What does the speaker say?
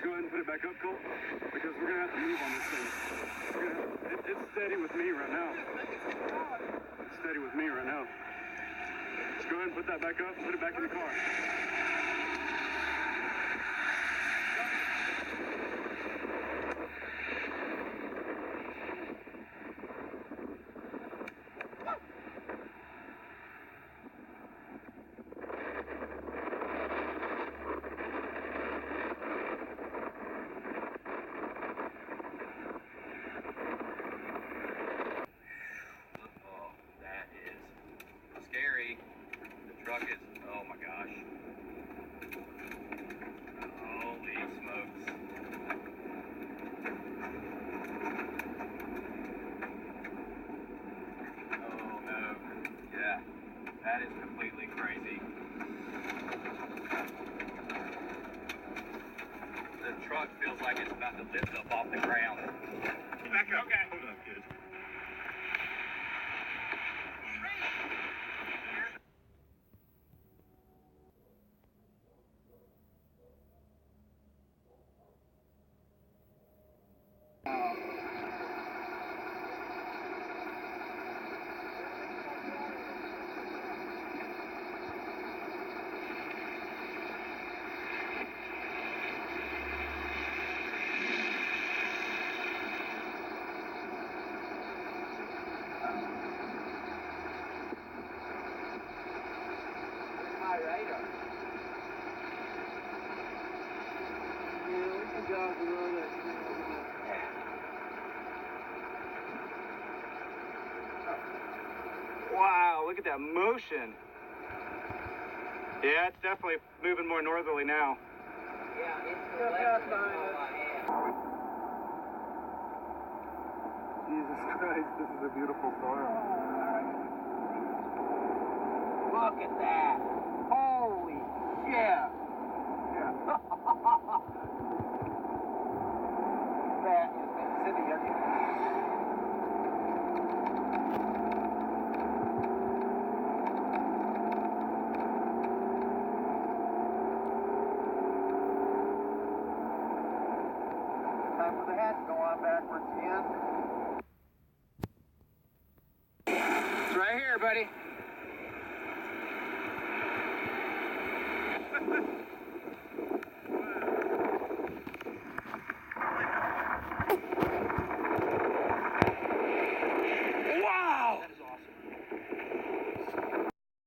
go ahead and put it back up, Cole, because we're gonna have to move on this thing. It's steady with me right now. It's steady with me right now. Just go ahead and put that back up, put it back in the car. Scary. The truck is, oh my gosh. Holy smokes. Oh no. Yeah, that is completely crazy. The truck feels like it's about to lift up off the ground. Back up. Okay. Hold up, kid. Radar. Yeah, we can jog below that. Wow, look at that motion. Yeah, it's definitely moving more northerly now. Yeah, it's the left behind us. Jesus Christ, this is a beautiful storm. Look at that. Holy shit. Yeah. That is incendiary. Time for the hat to go on backwards again. It's right here, buddy.